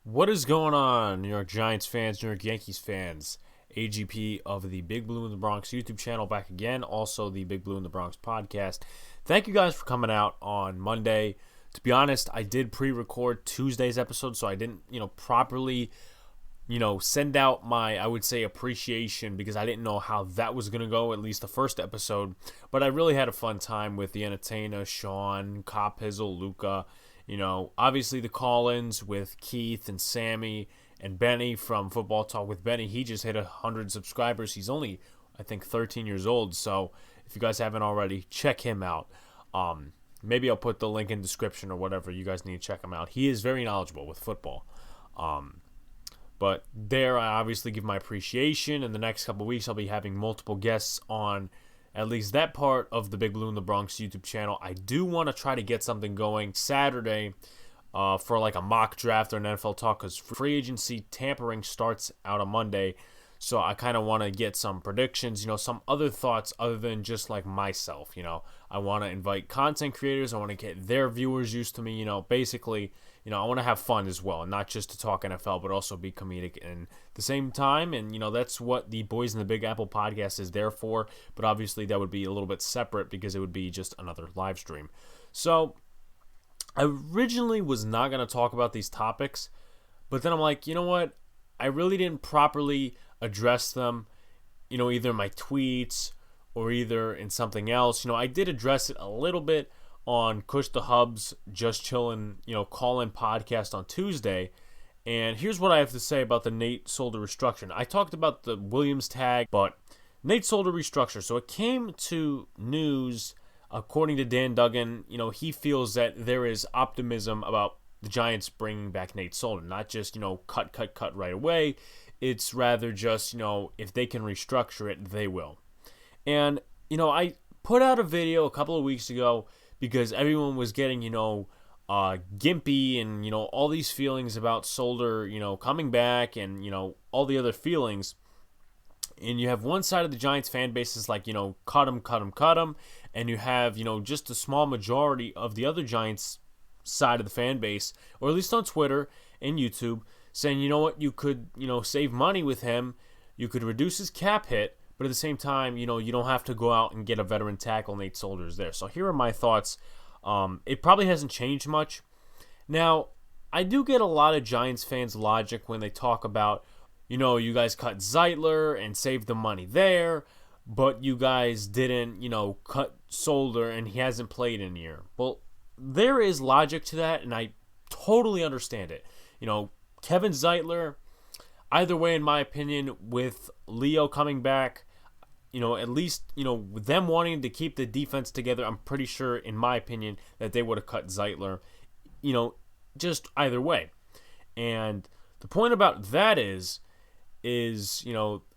What is going on, New York Giants fans, New York Yankees fans? AGP of the Big Blue in the Bronx YouTube channel back again. Also, the Big Blue in the Bronx podcast. Thank you guys for coming out on Monday. To be honest, I did pre-record Tuesday's episode, so I didn't, properly, send out my, I would say, appreciation because I didn't know how that was going to go, at least the first episode. But I really had a fun time with the entertainer, Sean, Cop Hizzle, Luca. Obviously the call-ins with Keith and Sammy and Benny from Football Talk with Benny. He just hit 100 subscribers. He's only, I think, 13 years old. So if you guys haven't already, check him out. Maybe I'll put the link in the description or whatever. You guys need to check him out. He is very knowledgeable with football. But there, I obviously give my appreciation. In the next couple of weeks, I'll be having multiple guests on at least that part of the Big Blue in the Bronx YouTube channel. I do want to try to get something going Saturday for like a mock draft or an NFL talk because free agency tampering starts out on Monday. So I kind of want to get some predictions, some other thoughts other than just like myself. I want to invite content creators. I want to get their viewers used to me. Basically, I want to have fun as well, not just to talk NFL, but also be comedic in the same time. And, that's what the Boys in the Big Apple podcast is there for. But obviously that would be a little bit separate because it would be just another live stream. So I originally was not going to talk about these topics, but then I'm like, you know what? I really didn't properly address them, either in my tweets or either in something else. I did address it a little bit on Kush the Hub's Just Chillin', call-in podcast on Tuesday. And here's what I have to say about the Nate Solder restructuring. I talked about the Williams tag, but Nate Solder restructure. So it came to news, according to Dan Duggan, he feels that there is optimism about the Giants bringing back Nate Solder. Not just, cut right away. It's rather just, if they can restructure it, they will. And, I put out a video a couple of weeks ago because everyone was getting, gimpy and, all these feelings about Solder, coming back and, all the other feelings. And you have one side of the Giants fan base is like, cut him. And you have, just a small majority of the other Giants side of the fan base, or at least on Twitter and YouTube, saying, you know what, you could, save money with him. You could reduce his cap hit. But at the same time, you don't have to go out and get a veteran tackle. Nate Solder's there. So here are my thoughts. It probably hasn't changed much. Now, I do get a lot of Giants fans' logic when they talk about, you guys cut Zeitler and saved the money there, but you guys didn't, cut Solder and he hasn't played in a year. Well, there is logic to that, and I totally understand it. Kevin Zeitler, either way, in my opinion, with Leo coming back, at least, with them wanting to keep the defense together, I'm pretty sure, in my opinion, that they would have cut Zeitler, just either way. And the point about that is,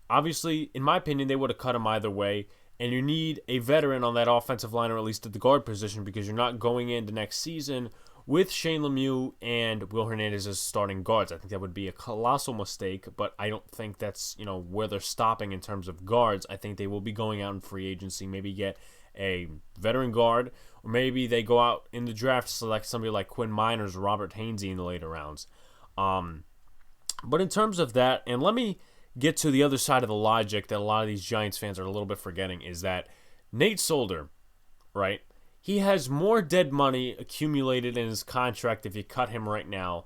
obviously, in my opinion, they would have cut him either way. And you need a veteran on that offensive line, or at least at the guard position, because you're not going into next season with Shane Lemieux and Will Hernandez as starting guards. I think that would be a colossal mistake, but I don't think that's, where they're stopping in terms of guards. I think they will be going out in free agency, maybe get a veteran guard, or maybe they go out in the draft to select somebody like Quinn Miners or Robert Hainsey in the later rounds. But in terms of that, and let me get to the other side of the logic that a lot of these Giants fans are a little bit forgetting, is that Nate Solder, right? He has more dead money accumulated in his contract if you cut him right now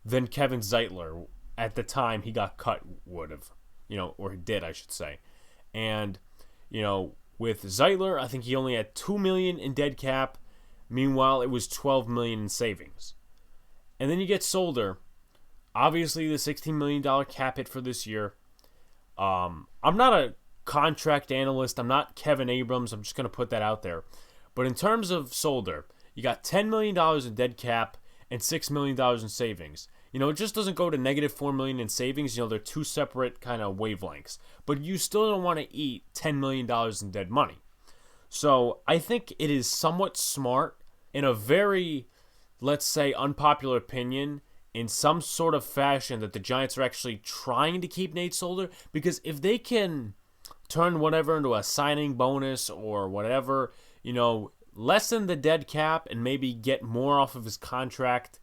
than Kevin Zeitler at the time he got cut would have, or he did, I should say. And, with Zeitler, I think he only had $2 million in dead cap. Meanwhile, it was $12 million in savings. And then you get Solder. Obviously, the $16 million cap hit for this year. I'm not a contract analyst. I'm not Kevin Abrams. I'm just going to put that out there. But in terms of Solder, you got $10 million in dead cap and $6 million in savings. It just doesn't go to negative $4 million in savings. They're two separate kind of wavelengths. But you still don't want to eat $10 million in dead money. So I think it is somewhat smart, in a very, let's say, unpopular opinion, in some sort of fashion, that the Giants are actually trying to keep Nate Solder. Because if they can turn whatever into a signing bonus or whatever, lessen the dead cap and maybe get more off of his contract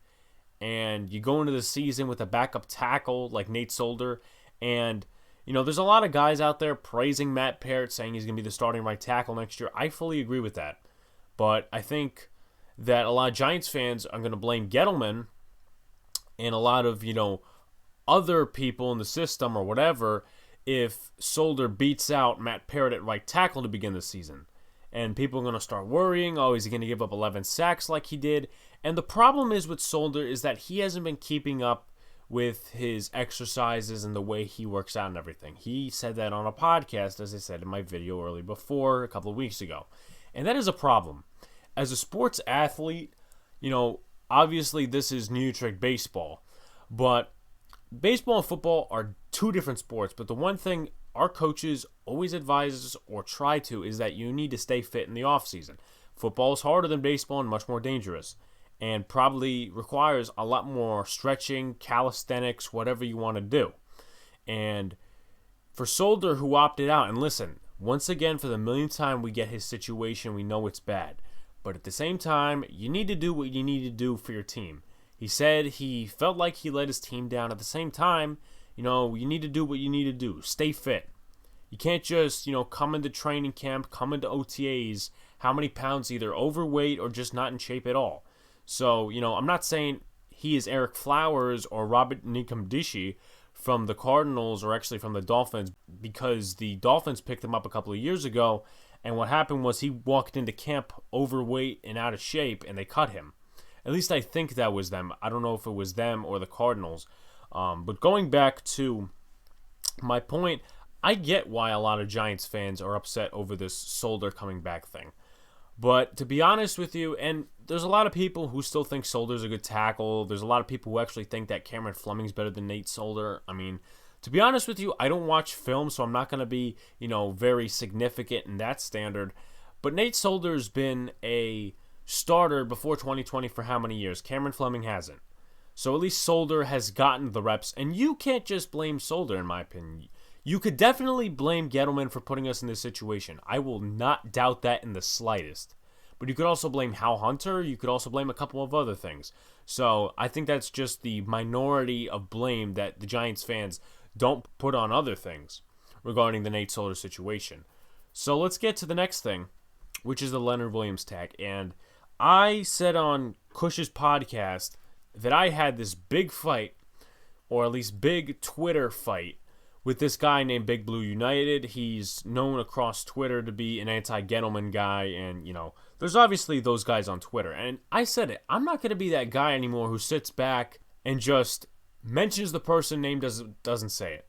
and you go into the season with a backup tackle like Nate Solder, and there's a lot of guys out there praising Matt Parrott, saying he's going to be the starting right tackle next year. I fully agree with that. But I think that a lot of Giants fans are going to blame Gettleman and a lot of, other people in the system or whatever if Solder beats out Matt Parrott at right tackle to begin the season. And people are going to start worrying, oh, is he going to give up 11 sacks like he did? And the problem is with Solder is that he hasn't been keeping up with his exercises and the way he works out and everything. He said that on a podcast, as I said in my video earlier before, a couple of weeks ago. And that is a problem. As a sports athlete, obviously this is New Trick baseball. But baseball and football are two different sports. But the one thing our coaches always advise us or try to is that you need to stay fit in the offseason. Football is harder than baseball and much more dangerous, and probably requires a lot more stretching, calisthenics, whatever you want to do. And for Solder, who opted out, and listen, once again, for the millionth time, we get his situation. We know it's bad. But at the same time, you need to do what you need to do for your team. He said he felt like he let his team down. At the same time, you need to do what you need to do. Stay fit. You can't just, come into training camp, come into OTAs, how many pounds either overweight or just not in shape at all. So, I'm not saying he is Eric Flowers or Robert Nicomdici from the Cardinals or actually from the Dolphins, because the Dolphins picked him up a couple of years ago, and what happened was he walked into camp overweight and out of shape, and they cut him. At least I think that was them. I don't know if it was them or the Cardinals. But going back to my point, I get why a lot of Giants fans are upset over this Solder coming back thing. But to be honest with you, and there's a lot of people who still think Solder's a good tackle. There's a lot of people who actually think that Cameron Fleming's better than Nate Solder. I mean, to be honest with you, I don't watch film, so I'm not going to be, very significant in that standard. But Nate Solder's been a starter before 2020 for how many years? Cameron Fleming hasn't. So at least Solder has gotten the reps, and you can't just blame Solder, in my opinion. You could definitely blame Gettleman for putting us in this situation. I will not doubt that in the slightest. But you could also blame Hal Hunter. You could also blame a couple of other things. So I think that's just the minority of blame that the Giants fans don't put on other things regarding the Nate Solder situation. So let's get to the next thing, which is the Leonard Williams tag. And I said on Cush's podcast that I had this big fight, or at least big Twitter fight, with this guy named Big Blue United. He's known across Twitter to be an anti-Gettleman guy, and, there's obviously those guys on Twitter. And I said it, I'm not going to be that guy anymore who sits back and just mentions the person name, doesn't say it.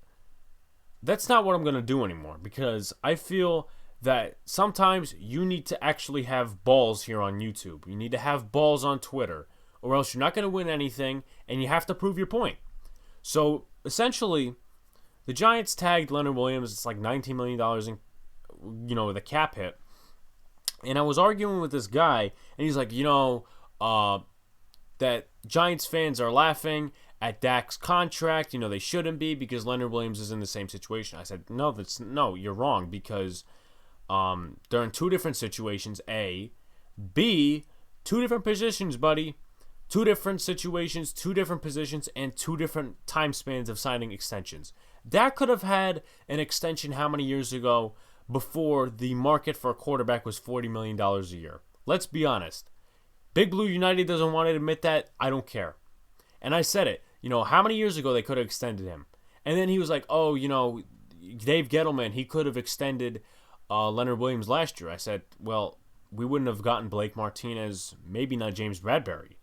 That's not what I'm going to do anymore, because I feel that sometimes you need to actually have balls here on YouTube. You need to have balls on Twitter, or else you're not going to win anything, and you have to prove your point. So, essentially, the Giants tagged Leonard Williams. It's like $19 million in, the cap hit. And I was arguing with this guy, and he's like, that Giants fans are laughing at Dak's contract. They shouldn't be, because Leonard Williams is in the same situation. I said, no, you're wrong, because they're in two different situations, A. B, two different positions, buddy. Two different situations, two different positions, and two different time spans of signing extensions. Dak could have had an extension how many years ago before the market for a quarterback was $40 million a year? Let's be honest. Big Blue United doesn't want to admit that. I don't care. And I said it. How many years ago they could have extended him? And then he was like, Dave Gettleman, he could have extended Leonard Williams last year. I said, well, we wouldn't have gotten Blake Martinez, maybe not James Bradbury.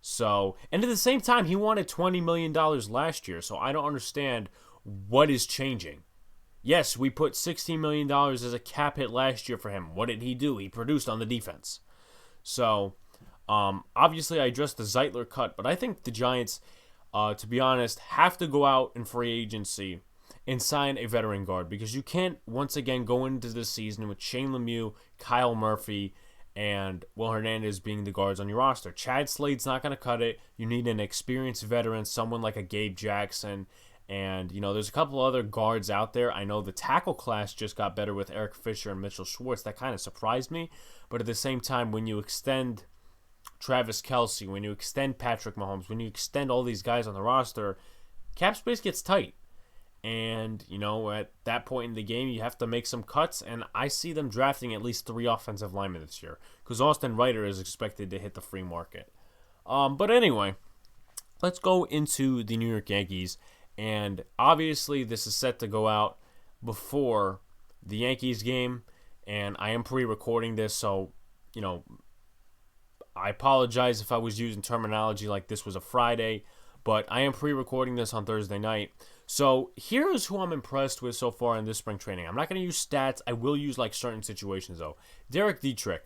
So, and at the same time, he wanted $20 million last year, so I don't understand what is changing. Yes, we put $16 million as a cap hit last year for him. What did he do? He produced on the defense. So, obviously, I addressed the Zeitler cut, but I think the Giants, to be honest, have to go out in free agency and sign a veteran guard, because you can't, once again, go into this season with Shane Lemieux, Kyle Murphy, and Will Hernandez being the guards on your roster. Chad Slade's not going to cut it. You need an experienced veteran, someone like a Gabe Jackson. And, there's a couple other guards out there. I know the tackle class just got better with Eric Fisher and Mitchell Schwartz. That kind of surprised me. But at the same time, when you extend Travis Kelce, when you extend Patrick Mahomes, when you extend all these guys on the roster, cap space gets tight. And, at that point in the game, you have to make some cuts. And I see them drafting at least 3 offensive linemen this year, because Austin Reiter is expected to hit the free market. But anyway, let's go into the New York Yankees. And obviously, this is set to go out before the Yankees game. And I am pre-recording this, so, I apologize if I was using terminology like this was a Friday. But I am pre-recording this on Thursday night. So here's who I'm impressed with so far in this spring training. I'm not going to use stats. I will use certain situations though. Derek Dietrich.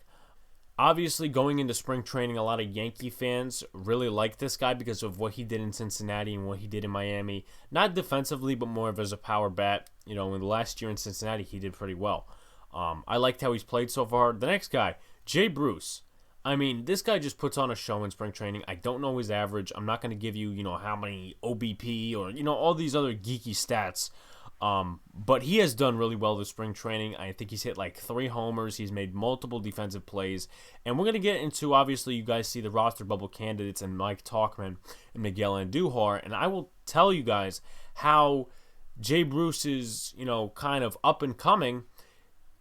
Obviously going into spring training, a lot of Yankee fans really like this guy because of what he did in Cincinnati and what he did in Miami. Not defensively, but more of as a power bat. In the last year in Cincinnati, he did pretty well. I liked how he's played so far. The next guy, Jay Bruce. I mean, this guy just puts on a show in spring training. I don't know his average. I'm not going to give you, how many OBP or, all these other geeky stats. But he has done really well this spring training. I think he's hit 3 homers. He's made multiple defensive plays. And we're going to get into, obviously, you guys see the roster bubble candidates and Mike Tauchman and Miguel Andujar. And I will tell you guys how Jay Bruce's, kind of up and coming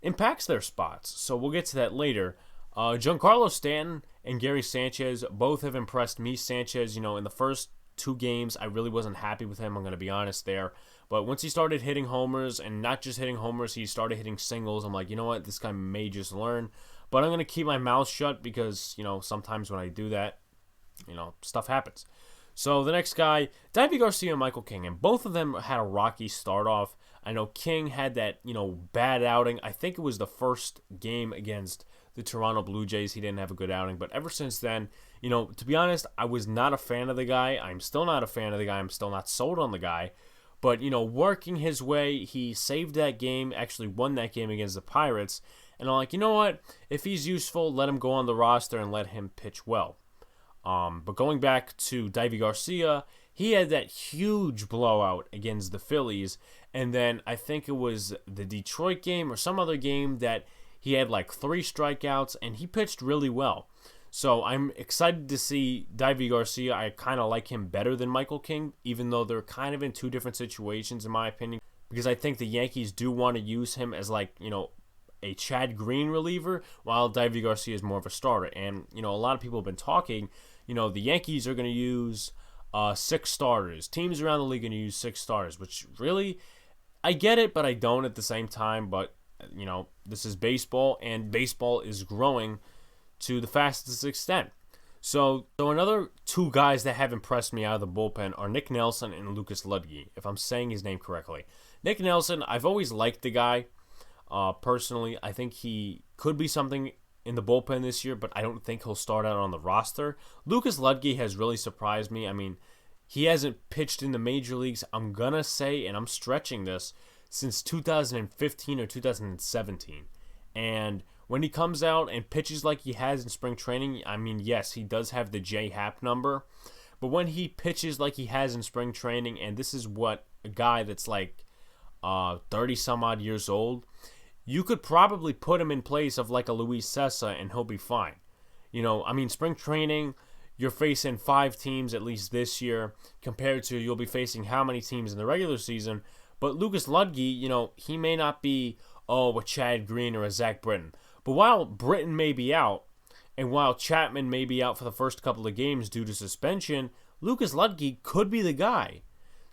impacts their spots. So we'll get to that later. Giancarlo Stanton and Gary Sanchez both have impressed me. Sanchez, in the first 2 games, I really wasn't happy with him. I'm going to be honest there. But once he started hitting homers, and not just hitting homers, he started hitting singles. I'm like, you know what? This guy may just learn. But I'm going to keep my mouth shut because, sometimes when I do that, stuff happens. So the next guy, Deivi Garcia and Michael King. And both of them had a rocky start off. I know King had that, bad outing. I think it was the first game against the Toronto Blue Jays. He didn't have a good outing. But ever since then, to be honest, I was not a fan of the guy. I'm still not a fan of the guy. I'm still not sold on the guy. But, working his way, he saved that game, actually won that game against the Pirates. And I'm like, you know what? If he's useful, let him go on the roster and let him pitch well. But going back to Deivi Garcia, he had that huge blowout against the Phillies. And then I think it was the Detroit game or some other game that he had 3 strikeouts, and he pitched really well. So I'm excited to see Deivi Garcia. I kind of like him better than Michael King, even though they're kind of in 2 different situations, in my opinion. Because I think the Yankees do want to use him as, a Chad Green reliever, while Deivi Garcia is more of a starter. And, a lot of people have been talking, the Yankees are going to use 6 starters. Teams around the league are going to use 6 starters, which really, I get it, but I don't at the same time. But, this is baseball, and baseball is growing to the fastest extent. So another 2 guys that have impressed me out of the bullpen are Nick Nelson and Lucas Ludge, if I'm saying his name correctly. Nick Nelson, I've always liked the guy. Personally, I think he could be something in the bullpen this year, but I don't think he'll start out on the roster. Lucas Ludge has really surprised me. I mean, he hasn't pitched in the major leagues, I'm going to say, and I'm stretching this, since 2015 or 2017. And when he comes out and pitches like he has in spring training, I mean, yes, he does have the J-Happ number, but when he pitches like he has in spring training, and this is what a guy that's 30-some-odd years old, you could probably put him in place of a Luis Cessa, and he'll be fine. Spring training, you're facing 5 teams at least this year, compared to you'll be facing how many teams in the regular season. But Lucas Ludge, he may not be, a Chad Green or a Zach Britton. But while Britton may be out, and while Chapman may be out for the first couple of games due to suspension, Lucas Ludge could be the guy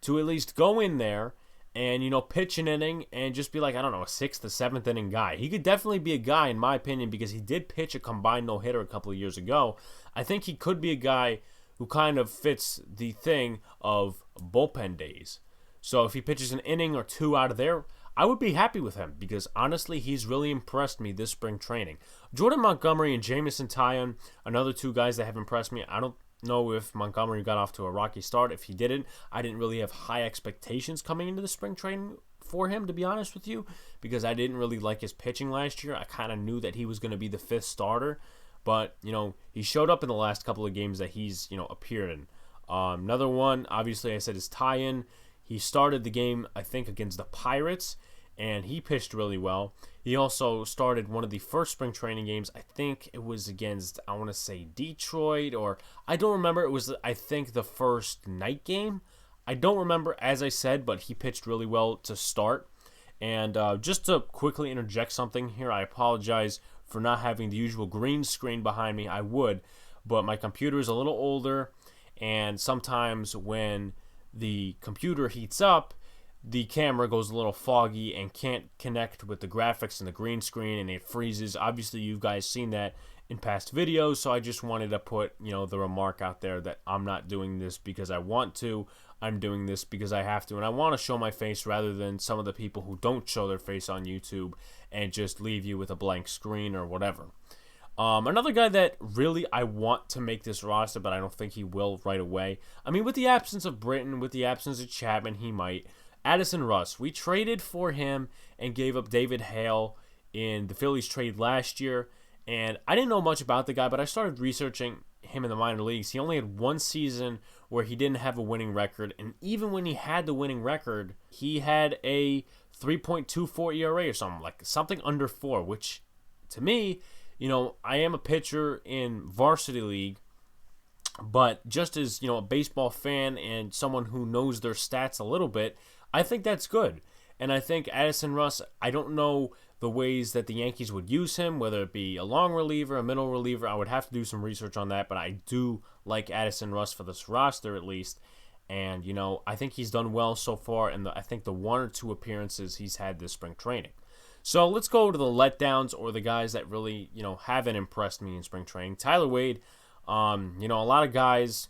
to at least go in there and, pitch an inning and just be a 6th to 7th inning guy. He could definitely be a guy, in my opinion, because he did pitch a combined no-hitter a couple of years ago. I think he could be a guy who kind of fits the thing of bullpen days. So if he pitches an inning or 2 out of there, I would be happy with him because, honestly, he's really impressed me this spring training. Jordan Montgomery and Jameson Taillon, another 2 guys that have impressed me. I don't know if Montgomery got off to a rocky start. If he didn't, I didn't really have high expectations coming into the spring training for him, to be honest with you, because I didn't really like his pitching last year. I kind of knew that he was going to be the 5th starter, but, he showed up in the last couple of games that he's, appeared in. Another one, obviously, I said is Taillon. He started the game, I think, against the Pirates, and he pitched really well. He also started one of the first spring training games. I think it was against, I want to say Detroit, or I don't remember. It was, I think, the first night game. I don't remember, as I said, but he pitched really well to start. And just to quickly interject something here, I apologize for not having the usual green screen behind me. I would, but my computer is a little older, and sometimes when the computer heats up, the camera goes a little foggy and can't connect with the graphics and the green screen, and it freezes. Obviously, you guys seen that in past videos, so I just wanted to put, the remark out there that I'm not doing this because I want to. I'm doing this because I have to, and I want to show my face rather than some of the people who don't show their face on YouTube and just leave you with a blank screen or whatever. Another guy that really I want to make this roster, but I don't think he will right away. I mean, with the absence of Britton, with the absence of Chapman, he might. Addison Russ. We traded for him and gave up David Hale in the Phillies trade last year, and I didn't know much about the guy, but I started researching him in the minor leagues. He only had one season where he didn't have a winning record, and even when he had the winning record, he had a 3.24 ERA or something under 4, which to me, I am a pitcher in varsity league, but just as, a baseball fan and someone who knows their stats a little bit, I think that's good. And I think Addison Russ, I don't know the ways that the Yankees would use him, whether it be a long reliever, a middle reliever. I would have to do some research on that, but I do like Addison Russ for this roster at least. And, I think he's done well so far in I think the 1 or 2 appearances he's had this spring training. So let's go to the letdowns or the guys that really, haven't impressed me in spring training. Tyler Wade, a lot of guys,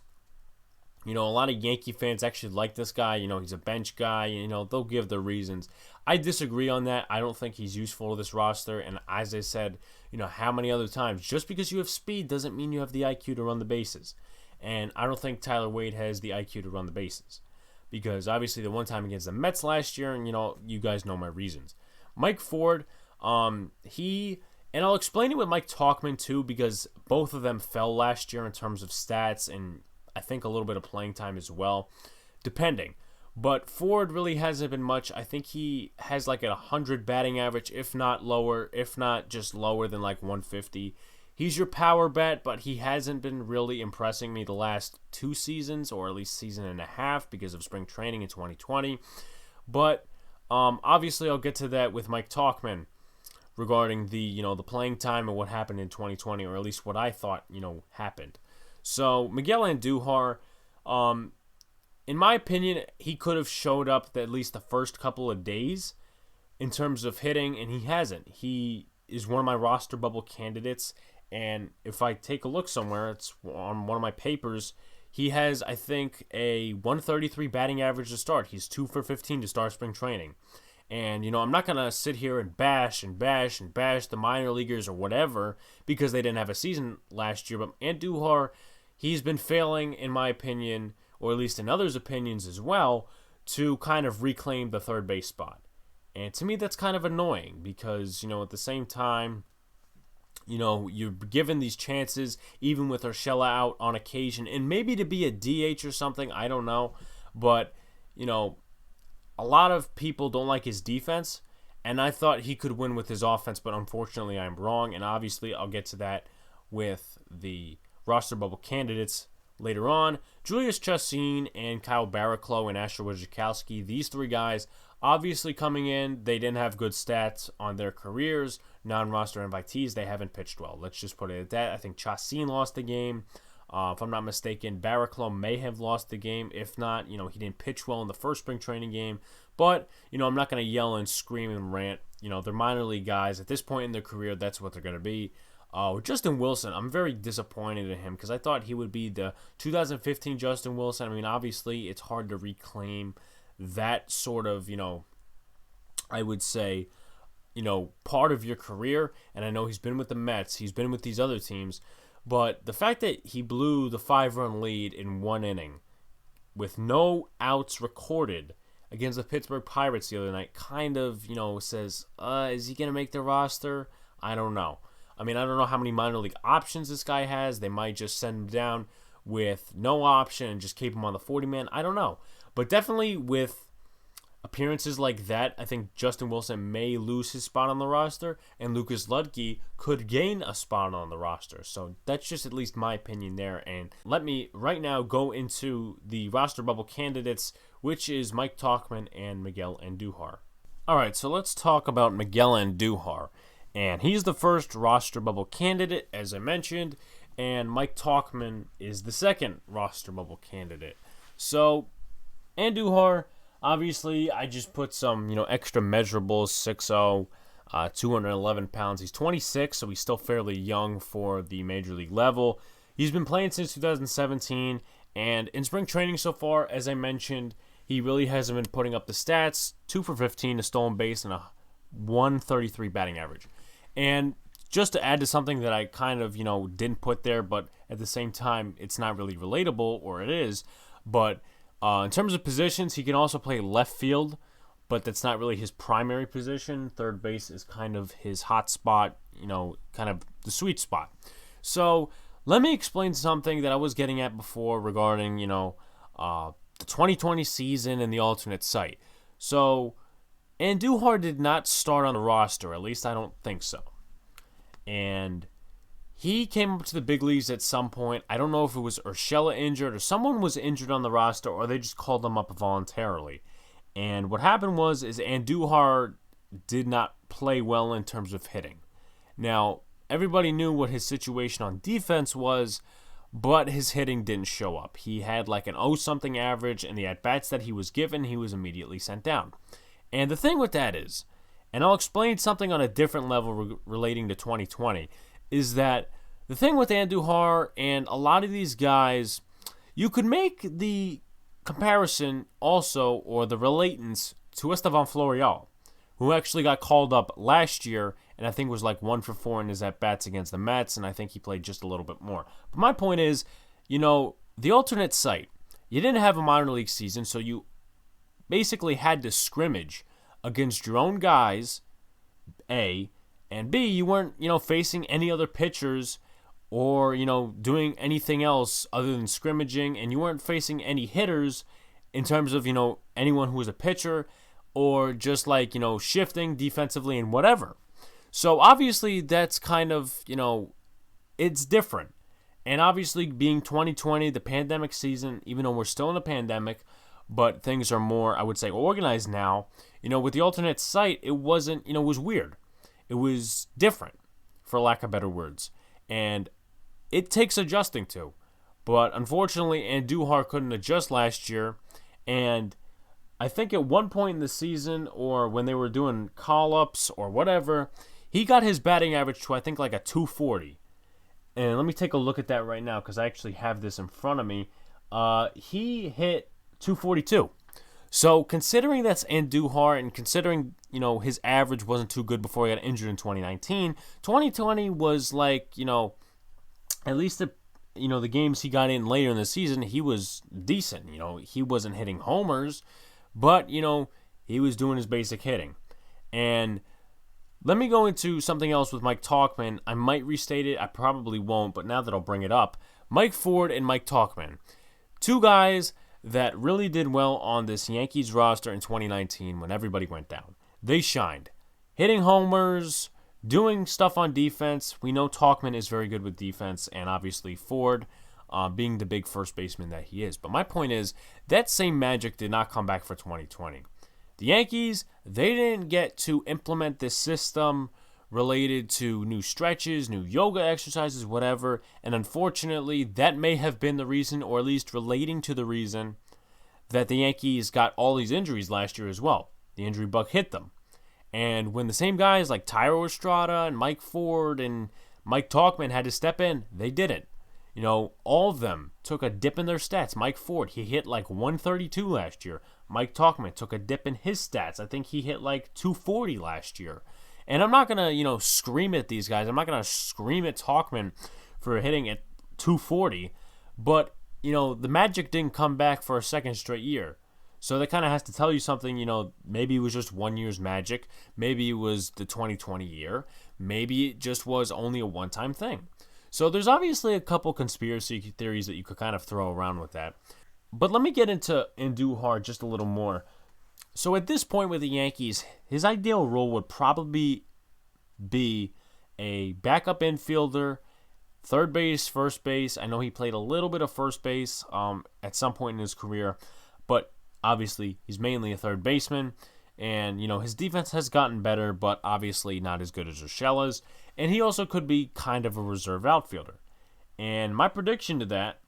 a lot of Yankee fans actually like this guy. He's a bench guy. They'll give their reasons. I disagree on that. I don't think he's useful to this roster. And as I said, how many other times, just because you have speed doesn't mean you have the IQ to run the bases. And I don't think Tyler Wade has the IQ to run the bases. Because obviously the one time against the Mets last year, and you guys know my reasons. Mike Ford, and I'll explain it with Mike Tauchman too, because both of them fell last year in terms of stats and I think a little bit of playing time as well, depending. But Ford really hasn't been much. I think he has like a 100 batting average, if not lower, if not just lower than like 150. He's your power bat, but he hasn't been really impressing me the last 2 seasons, or at least season and a half because of spring training in 2020. But obviously I'll get to that with Mike Tauchman regarding the the playing time and what happened in 2020, or at least what I thought happened. So Miguel Andujar, in my opinion, he could have showed up at least the first couple of days in terms of hitting, and he hasn't. He is one of my roster bubble candidates, and if I take a look somewhere, it's on one of my papers. He has, I think, a 133 batting average to start. He's 2 for 15 to start spring training. And, I'm not going to sit here and bash the minor leaguers or whatever because they didn't have a season last year. But Andujar, he's been failing, in my opinion, or at least in others' opinions as well, to kind of reclaim the third base spot. And to me, that's kind of annoying because, at the same time, you're given these chances, even with Urshela out on occasion, and maybe to be a DH or something, I don't know. But, a lot of people don't like his defense, and I thought he could win with his offense, but unfortunately I'm wrong, and obviously I'll get to that with the roster bubble candidates later on. Julius Chassin and Kyle Barraclough and Asher Wojciechowski, these 3 guys, obviously coming in, they didn't have good stats on their careers. Non-roster invitees, they haven't pitched well. Let's just put it at that. I think Chassin lost the game. If I'm not mistaken, Barraclough may have lost the game. If not, he didn't pitch well in the first spring training game. But, I'm not going to yell and scream and rant. They're minor league guys. At this point in their career, that's what they're going to be. Justin Wilson, I'm very disappointed in him because I thought he would be the 2015 Justin Wilson. I mean, obviously, it's hard to reclaim that sort of, I would say, part of your career. And I know he's been with the Mets. He's been with these other teams. But the fact that he blew the 5-run lead in 1 inning with no outs recorded against the Pittsburgh Pirates the other night kind of, says, is he going to make the roster? I don't know. I mean, I don't know how many minor league options this guy has. They might just send him down with no option and just keep him on the 40-man. I don't know. But definitely with appearances like that, I think Justin Wilson may lose his spot on the roster, and Lucas Ludke could gain a spot on the roster. So that's just at least my opinion there. And let me right now go into the roster bubble candidates, which is Mike Tauchman and Miguel Andujar. All right, so let's talk about Miguel Andujar. And he's the first roster bubble candidate, as I mentioned, and Mike Tauchman is the second roster bubble candidate. So Andujar, obviously, I just put some, extra measurables, 6'0", 211 pounds. He's 26, so he's still fairly young for the major league level. He's been playing since 2017, and in spring training so far, as I mentioned, he really hasn't been putting up the stats. 2 for 15, a stolen base, and a 133 batting average. And just to add to something that I kind of, didn't put there, but at the same time, it's not really relatable, or it is, but in terms of positions, he can also play left field, but that's not really his primary position. Third base is kind of his hot spot, kind of the sweet spot. So let me explain something that I was getting at before regarding, the 2020 season and the alternate site. So Andujar did not start on the roster, at least I don't think so. And he came up to the big leagues at some point. I don't know if it was Urshela injured or someone was injured on the roster, or they just called him up voluntarily. And what happened was Andujar did not play well in terms of hitting. Now, everybody knew what his situation on defense was, but his hitting didn't show up. He had like an 0-something average, and the at-bats that he was given, he was immediately sent down. And the thing with that is, and I'll explain something on a different level relating to 2020, is that the thing with Andujar and a lot of these guys, you could make the comparison also, or the relatance, to Estevan Florial, who actually got called up last year, and I think was like 1 for 4 in his at-bats against the Mets, and I think he played just a little bit more. But my point is, the alternate site, you didn't have a minor league season, so you basically had to scrimmage against your own guys, A, and B, you weren't, facing any other pitchers or, doing anything else other than scrimmaging, and you weren't facing any hitters in terms of, anyone who was a pitcher or just like, shifting defensively and whatever. So obviously that's kind of, it's different. And obviously being 2020, the pandemic season, even though we're still in a pandemic, but things are more, I would say, organized now, with the alternate site, it wasn't, it was weird. It was different, for lack of better words. And it takes adjusting to. But unfortunately, Andujar couldn't adjust last year. And I think at one point in the season, or when they were doing call-ups or whatever, he got his batting average to, I think, like a 240. And let me take a look at that right now, because I actually have this in front of me. He hit 242. So considering that's Andujar, and considering, his average wasn't too good before he got injured in 2019, 2020 was like, at least the games he got in later in the season, he was decent. He wasn't hitting homers, but, he was doing his basic hitting. And let me go into something else with Mike Tauchman. I might restate it. I probably won't, but now that I'll bring it up, Mike Ford and Mike Tauchman, two guys that really did well on this Yankees roster in 2019 when everybody went down. They shined. Hitting homers, doing stuff on defense. We know Tauchman is very good with defense, and obviously Ford being the big first baseman that he is. But my point is, that same magic did not come back for 2020. The Yankees, they didn't get to implement this system related to new stretches, new yoga exercises, whatever, and unfortunately, that may have been the reason, or at least relating to the reason, that the Yankees got all these injuries last year as well. The injury bug hit them. And when the same guys like Tyro Estrada and Mike Ford and Mike Tauchman had to step in, they didn't. All of them took a dip in their stats. Mike Ford, he hit like 132 last year. Mike Tauchman took a dip in his stats. I think he hit like 240 last year. And I'm not going to, scream at these guys. I'm not going to scream at Tauchman for hitting at 240. But, the magic didn't come back for a second straight year. So that kind of has to tell you something, maybe it was just 1 year's magic. Maybe it was the 2020 year. Maybe it just was only a one-time thing. So there's obviously a couple conspiracy theories that you could kind of throw around with that. But let me get into Andujar just a little more. So at this point with the Yankees, his ideal role would probably be a backup infielder, third base, first base. I know he played a little bit of first base at some point in his career, but obviously he's mainly a third baseman. And, his defense has gotten better, but obviously not as good as Urshela's. And he also could be kind of a reserve outfielder. And my prediction to that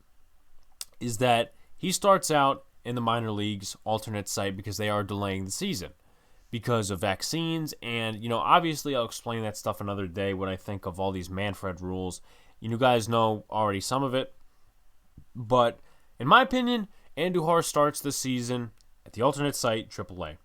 is that he starts out in the minor leagues alternate site because they are delaying the season because of vaccines. And, obviously I'll explain that stuff another day, what I think of all these Manfred rules. You guys know already some of it. But in my opinion, Andujar starts the season at the alternate site, AAA.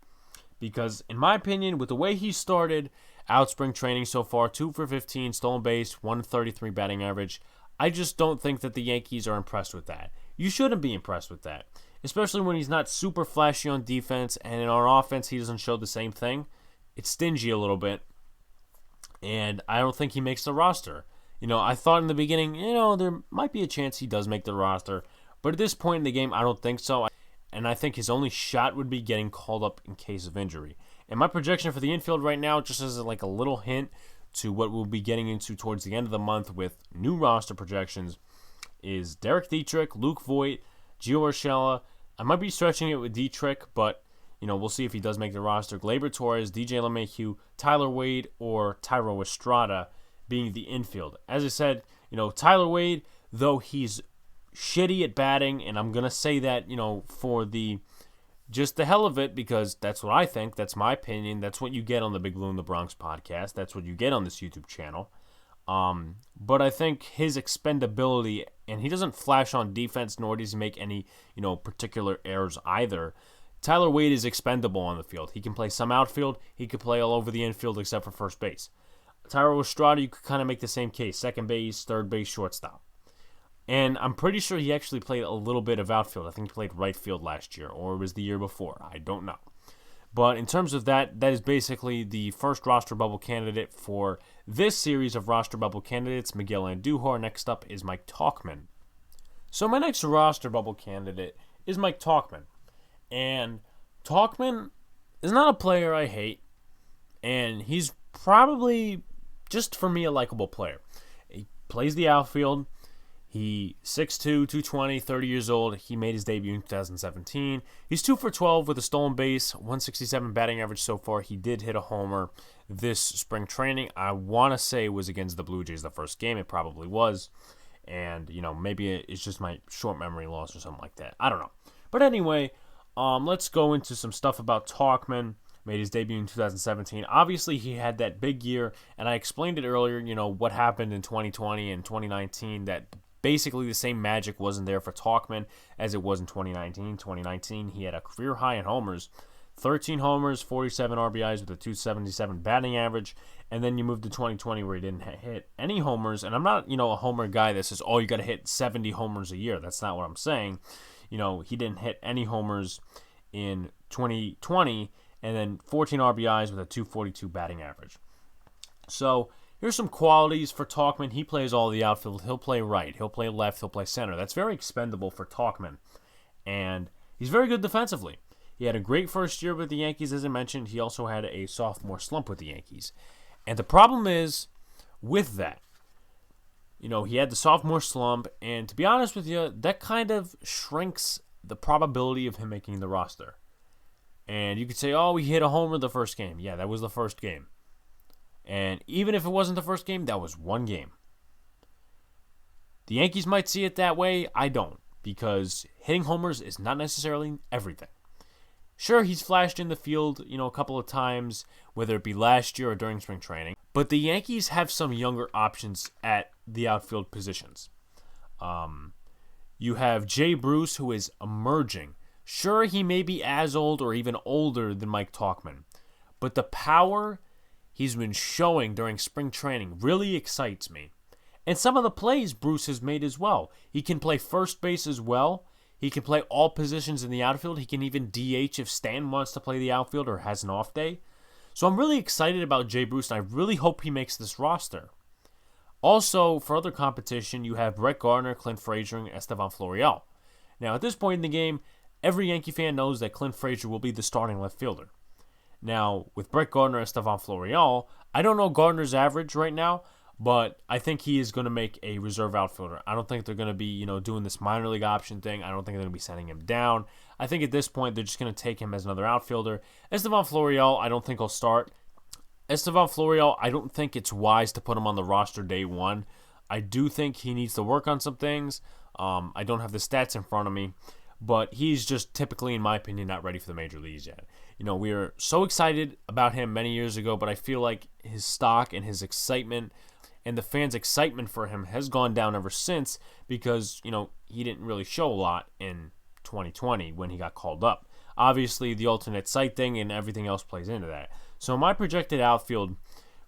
Because in my opinion, with the way he started out spring training so far, 2 for 15, stolen base, 133 batting average, I just don't think that the Yankees are impressed with that. You shouldn't be impressed with that, especially when he's not super flashy on defense, and in our offense, he doesn't show the same thing. It's stingy a little bit, and I don't think he makes the roster. I thought in the beginning, there might be a chance he does make the roster, but at this point in the game, I don't think so. And I think his only shot would be getting called up in case of injury. And my projection for the infield right now, just as like a little hint to what we'll be getting into towards the end of the month with new roster projections, is Derek Dietrich, Luke Voigt, Gio Urshela. I might be stretching it with Dietrich, but we'll see if he does make the roster. Gleyber Torres, DJ LeMahieu, Tyler Wade, or Thairo Estrada being the infield. As I said, Tyler Wade, though he's shitty at batting, and I'm going to say that, for just the hell of it, because that's what I think, that's my opinion, that's what you get on the Big Blue in the Bronx podcast, that's what you get on this YouTube channel. But I think his expendability, and he doesn't flash on defense, nor does he make any, particular errors either. Tyler Wade is expendable on the field. He can play some outfield, he could play all over the infield except for first base. Thairo Estrada, you could kind of make the same case, second base, third base, shortstop. And I'm pretty sure he actually played a little bit of outfield. I think he played right field last year, or it was the year before. I don't know. But in terms of that is basically the first roster bubble candidate for this series of roster bubble candidates, Miguel Andujar. Next up is Mike Tauchman. So my next roster bubble candidate is Mike Tauchman. And Tauchman is not a player I hate, and he's probably, just for me, a likable player. He plays the outfield. He 6'2", 220, 30 years old. He made his debut in 2017. He's 2 for 12 with a stolen base, 167 batting average so far. He did hit a homer this spring training. I want to say it was against the Blue Jays the first game. It probably was. And, maybe it's just my short memory loss or something like that. I don't know. But anyway, let's go into some stuff about Tauchman. Made his debut in 2017. Obviously, he had that big year, and I explained it earlier, what happened in 2020 and 2019, that basically the same magic wasn't there for Tauchman as it was in 2019. 2019, he had a career high in homers, 13 homers, 47 RBIs with a 277 batting average, and then you moved to 2020 where he didn't hit any homers, and I'm not, a homer guy that says, oh, you got to hit 70 homers a year. That's not what I'm saying. He didn't hit any homers in 2020, and then 14 RBIs with a 242 batting average. So here's some qualities for Tauchman. He plays all the outfield. He'll play right. He'll play left. He'll play center. That's very expendable for Tauchman. And he's very good defensively. He had a great first year with the Yankees, as I mentioned. He also had a sophomore slump with the Yankees. And the problem is with that, he had the sophomore slump, and to be honest with you, that kind of shrinks the probability of him making the roster. And you could say, oh, he hit a homer the first game. Yeah, that was the first game. And even if it wasn't the first game, that was one game. The Yankees might see it that way. I don't, because hitting homers is not necessarily everything. Sure, he's flashed in the field, a couple of times, whether it be last year or during spring training. But the Yankees have some younger options at the outfield positions. You have Jay Bruce, who is emerging. Sure, he may be as old or even older than Mike Tauchman, but the power he's been showing during spring training really excites me. And some of the plays Bruce has made as well. He can play first base as well. He can play all positions in the outfield. He can even DH if Stan wants to play the outfield or has an off day. So I'm really excited about Jay Bruce, and I really hope he makes this roster. Also, for other competition, you have Brett Gardner, Clint Frazier, and Estevan Florial. Now, at this point in the game, every Yankee fan knows that Clint Frazier will be the starting left fielder. Now, with Brett Gardner and Estevan Florial, I don't know Gardner's average right now, but I think he is going to make a reserve outfielder. I don't think they're going to be, doing this minor league option thing. I don't think they're going to be sending him down. I think at this point, they're just going to take him as another outfielder. Estevan Florial, I don't think he'll start. Estevan Florial, I don't think it's wise to put him on the roster day one. I do think he needs to work on some things. I don't have the stats in front of me, but he's just typically, in my opinion, not ready for the major leagues yet. We were so excited about him many years ago, but I feel like his stock and his excitement and the fans' excitement for him has gone down ever since because, he didn't really show a lot in 2020 when he got called up. Obviously, the alternate site thing and everything else plays into that. So my projected outfield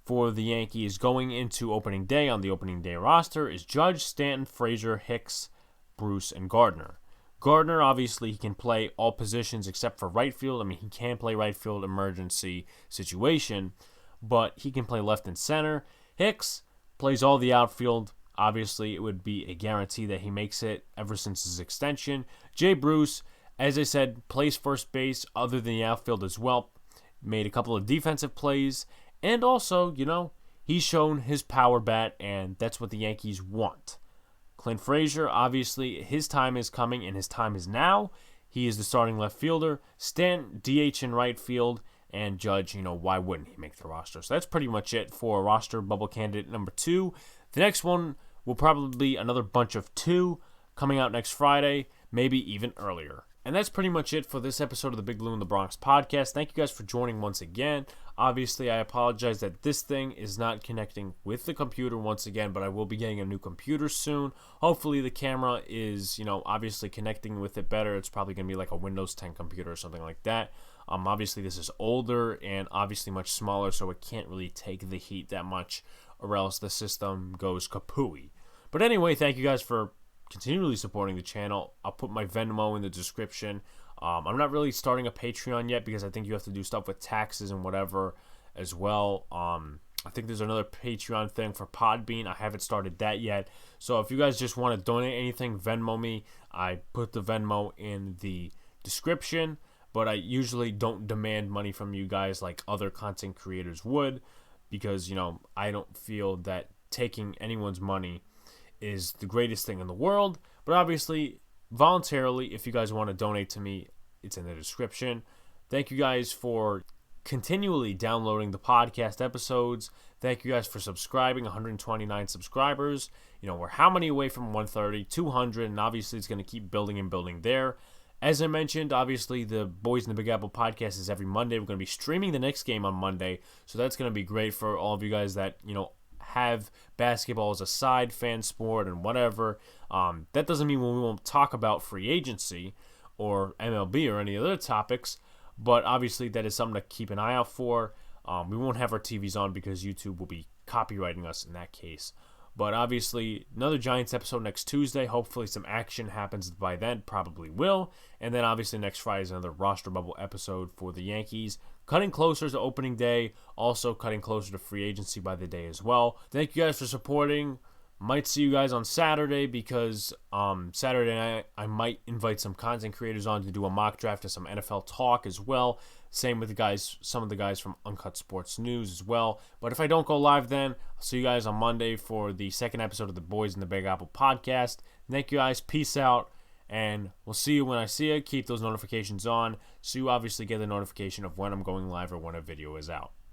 for the Yankees going into opening day on the opening day roster is Judge, Stanton, Frazier, Hicks, Bruce, and Gardner. Gardner, obviously, he can play all positions except for right field. I mean, he can play right field emergency situation, but he can play left and center. Hicks plays all the outfield. Obviously, it would be a guarantee that he makes it ever since his extension. Jay Bruce, as I said, plays first base other than the outfield as well. Made a couple of defensive plays. And also, he's shown his power bat, and that's what the Yankees want. Clint Frazier, obviously, his time is coming, and his time is now. He is the starting left fielder. Stanton, DH in right field. And Judge, why wouldn't he make the roster? So that's pretty much it for roster bubble candidate number 2. The next one will probably be another bunch of 2 coming out next Friday, maybe even earlier. And that's pretty much it for this episode of the Big Blue in the Bronx podcast. Thank you guys for joining once again. Obviously, I apologize that this thing is not connecting with the computer once again, but I will be getting a new computer soon. Hopefully, the camera is, obviously connecting with it better. It's probably going to be like a Windows 10 computer or something like that. Obviously, this is older and obviously much smaller, so it can't really take the heat that much, or else the system goes kapooey. But anyway, thank you guys for continually supporting the channel. I'll put my Venmo in the description. I'm not really starting a Patreon yet because I think you have to do stuff with taxes and whatever as well. I think there's another Patreon thing for Podbean. I haven't started that yet. So if you guys just want to donate anything, Venmo me. I put the Venmo in the description, but I usually don't demand money from you guys like other content creators would because, I don't feel that taking anyone's money is the greatest thing in the world. But obviously, voluntarily, if you guys want to donate to me, it's in the description. Thank you guys for continually downloading the podcast episodes. Thank you guys for subscribing. 129 subscribers. We're how many away from 130? 200, and obviously it's going to keep building and building there. As I mentioned, obviously the Boys in the Big Apple podcast is every Monday. We're going to be streaming the next game on Monday, so that's going to be great for all of you guys that, have basketball as a side fan sport and whatever. That doesn't mean we won't talk about free agency or MLB or any other topics, but obviously that is something to keep an eye out for. We won't have our TVs on because YouTube will be copywriting us in that case. But obviously, another Giants episode next Tuesday. Hopefully some action happens by then. Probably will. And then obviously next Friday is another roster bubble episode for the Yankees. Cutting closer to opening day. Also cutting closer to free agency by the day as well. Thank you guys for supporting. Might see you guys on Saturday because Saturday night I might invite some content creators on to do a mock draft and some NFL talk as well. Same with the guys, some of the guys from Uncut Sports News as well. But if I don't go live then, I'll see you guys on Monday for the second episode of the Boys in the Big Apple podcast. Thank you guys. Peace out. And we'll see you when I see you. Keep those notifications on so you obviously get the notification of when I'm going live or when a video is out.